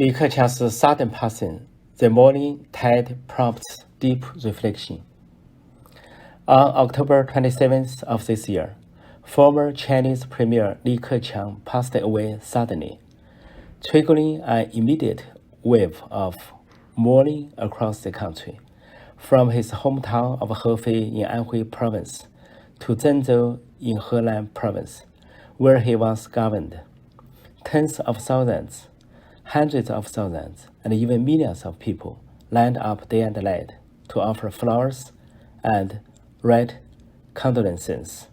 Li Keqiang's sudden passing, the mourning tide prompts deep reflection. On October 27th of this year, former Chinese Premier Li Keqiang passed away suddenly, triggering an immediate wave of mourning across the country, from his hometown of Hefei in Anhui Province to Zhengzhou in Henan Province, where he was governed. Tens of thousands, hundreds of thousands, and even millions of people lined up day and night to offer flowers and write condolences.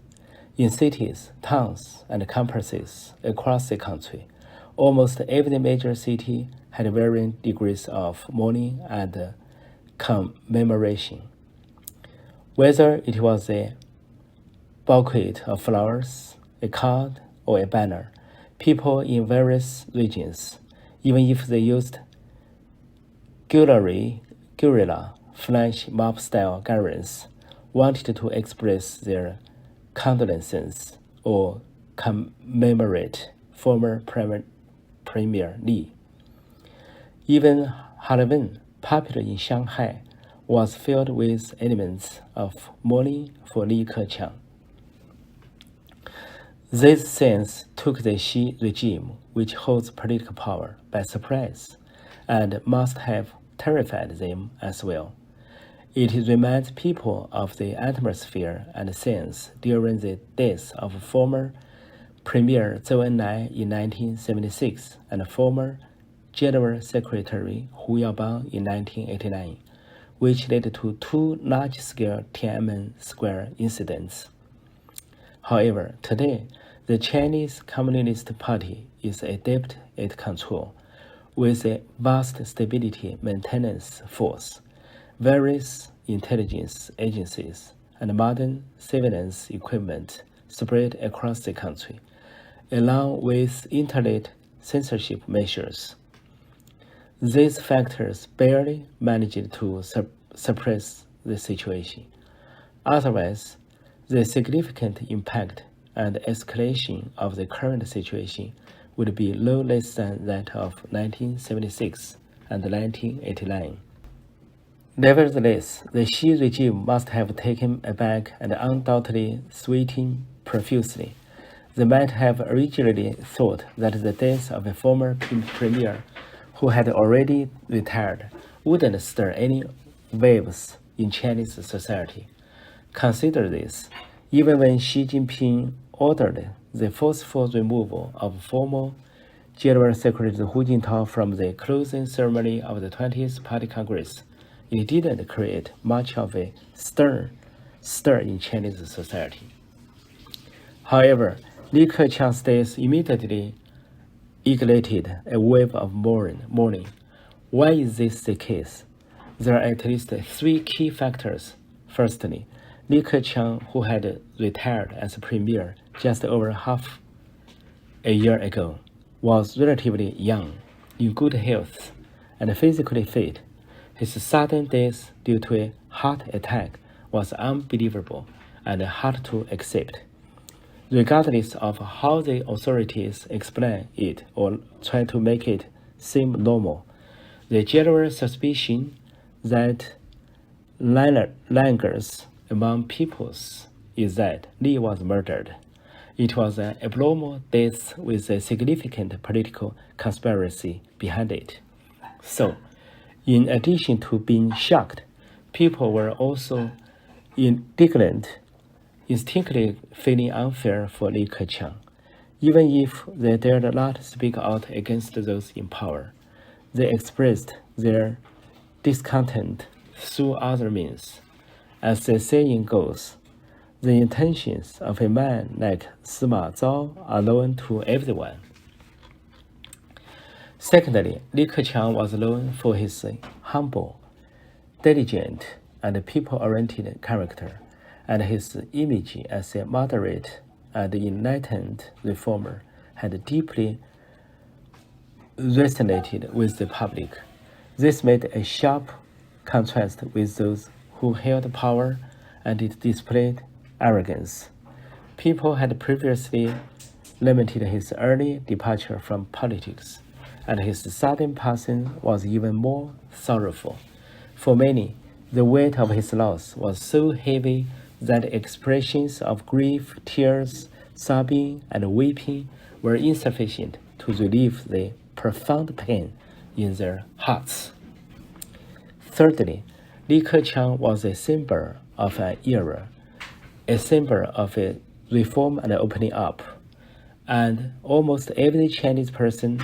In cities, towns, and campuses across the country, almost every major city had varying degrees of mourning and commemoration. Whether it was a bouquet of flowers, a card, or a banner, people in various regions, even if they used guerrilla flash mob-style gatherings, wanted to express their condolences or commemorate former Premier Li. Even Halloween, popular in Shanghai, was filled with elements of mourning for Li Keqiang. These scenes took the Xi regime, which holds political power, by surprise, and must have terrified them as well. It reminds people of the atmosphere and scenes during the death of former Premier Zhou Enlai in 1976 and former General Secretary Hu Yaobang in 1989, which led to two large-scale Tiananmen Square incidents. However, today, the Chinese Communist Party is adept at control, with a vast stability maintenance force, various intelligence agencies, and modern surveillance equipment spread across the country, along with internet censorship measures. These factors barely managed to suppress the situation. Otherwise, the significant impact and escalation of the current situation would be no less than that of 1976 and 1989. Nevertheless, the Xi regime must have taken aback and undoubtedly sweating profusely. They might have originally thought that the death of a former premier who had already retired wouldn't stir any waves in Chinese society. Consider this: even when Xi Jinping ordered the forceful removal of former General Secretary Hu Jintao from the closing ceremony of the 20th Party Congress, it didn't create much of a stir in Chinese society. However, Li Keqiang's death immediately ignited a wave of mourning. Why is this the case? There are at least three key factors. Firstly, Li Keqiang, who had retired as premier just over half a year ago, was relatively young, in good health, and physically fit. His sudden death due to a heart attack was unbelievable and hard to accept. Regardless of how the authorities explain it or try to make it seem normal, the general suspicion that lingers among peoples is that Li was murdered. It was an abnormal death with a significant political conspiracy behind it. So, in addition to being shocked, people were also indignant, instinctively feeling unfair for Li Keqiang. Even if they dared not speak out against those in power, they expressed their discontent through other means. As the saying goes, the intentions of a man like Sima Zhao are known to everyone. Secondly, Li Keqiang was known for his humble, diligent, and people-oriented character, and his image as a moderate and enlightened reformer had deeply resonated with the public. This made a sharp contrast with those who held power and displayed arrogance. People had previously lamented his early departure from politics and his sudden passing was even more sorrowful. For many, the weight of his loss was so heavy that expressions of grief, tears, sobbing, and weeping were insufficient to relieve the profound pain in their hearts. Thirdly, Li Keqiang was a symbol of an era, a symbol of a reform and opening up, and almost every Chinese person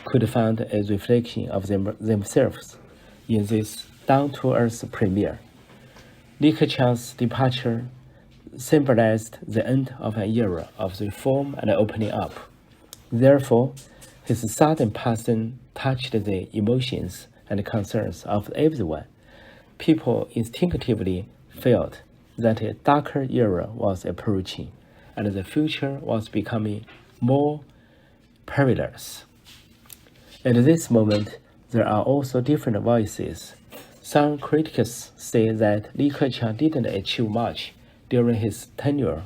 could find a reflection of themselves in this down-to-earth premier. Li Keqiang's departure symbolized the end of an era of reform and opening up. Therefore, his sudden passing touched the emotions and concerns of everyone. People instinctively felt that a darker era was approaching, and the future was becoming more perilous. At this moment, there are also different voices. Some critics say that Li Keqiang didn't achieve much during his tenure.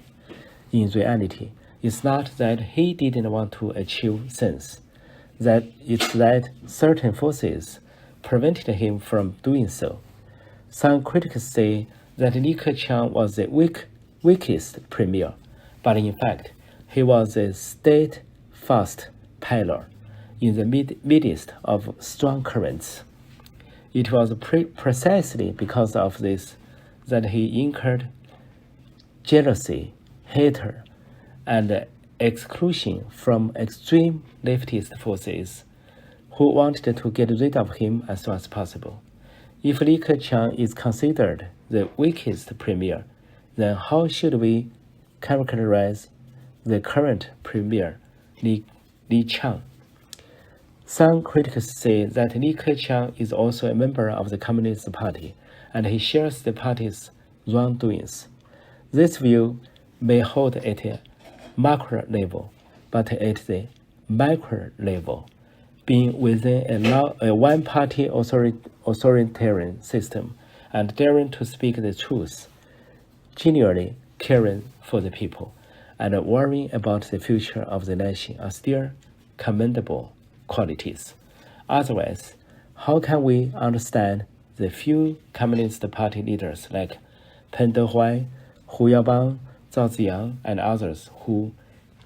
In reality, it's not that he didn't want to achieve things, that it's that certain forces prevented him from doing so. Some critics say that Li Keqiang was the weakest premier, but in fact, he was a steadfast pillar in the midst of strong currents. It was precisely because of this that he incurred jealousy, hatred, and exclusion from extreme leftist forces who wanted to get rid of him as soon as possible. If Li Keqiang is considered the weakest premier, then how should we characterize the current premier, Li Qiang? Some critics say that Li Keqiang is also a member of the Communist Party, and he shares the party's wrongdoings. This view may hold at a macro level, but at the micro level, being within a one-party authoritarian system and daring to speak the truth, genuinely caring for the people, and worrying about the future of the nation are still commendable qualities. Otherwise, how can we understand the few Communist Party leaders like Peng Dehuai, Hu Yaobang, Zhao Ziyang, and others who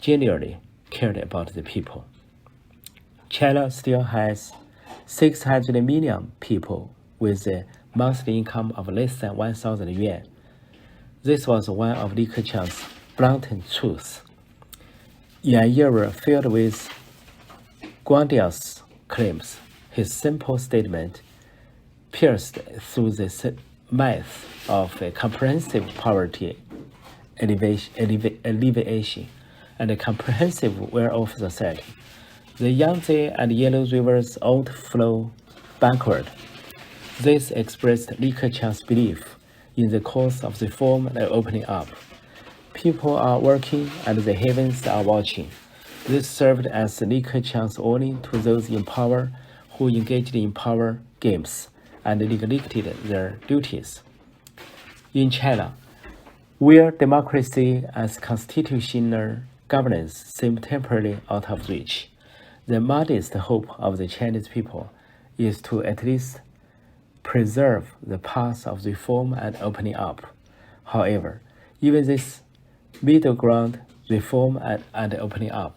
genuinely cared about the people? China still has 600 million people with a monthly income of less than 1,000 yuan. This was one of Li Keqiang's blatant truths. In an era filled with grandiose claims, his simple statement pierced through the myth of a comprehensive poverty alleviation and a comprehensive well-off society. The Yangtze and Yellow rivers ought to flow backward. This expressed Li Keqiang's belief in the cause of reform and opening up. People are working and the heavens are watching. This served as Li Keqiang's warning to those in power who engaged in power games and neglected their duties. In China, where democracy as constitutional governance seemed temporarily out of reach, the modest hope of the Chinese people is to at least preserve the path of reform and opening up. However, even this middle ground, reform and opening up,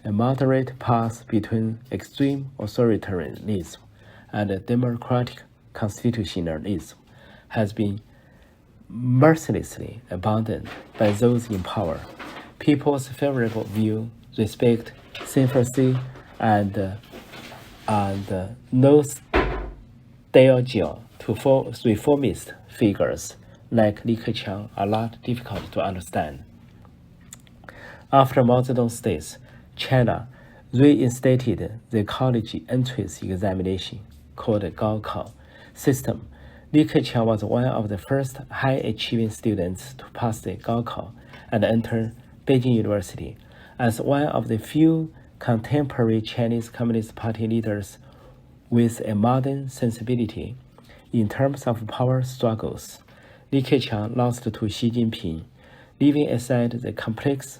a moderate path between extreme authoritarianism and democratic constitutionalism, has been mercilessly abandoned by those in power. People's favorable view, respect, sympathy, and nostalgia to reformist figures like Li Keqiang are not difficult to understand. After Mao Zedong's death, China reinstated the college entrance examination called the Gaokao system. Li Keqiang was one of the first high-achieving students to pass the Gaokao and enter Beijing University. As one of the few contemporary Chinese Communist Party leaders with a modern sensibility in terms of power struggles, Li Keqiang lost to Xi Jinping, leaving aside the complex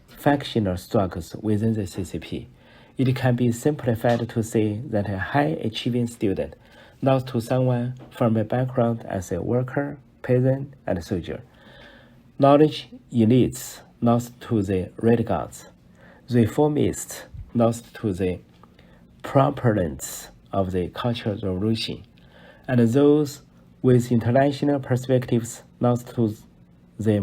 factional struggles within the CCP. It can be simplified to say that a high-achieving student, not to someone from a background as a worker, peasant, and soldier. Knowledge elites, not to the renegades. Reformists, not to the proponents of the Cultural Revolution. And those with international perspectives, not to the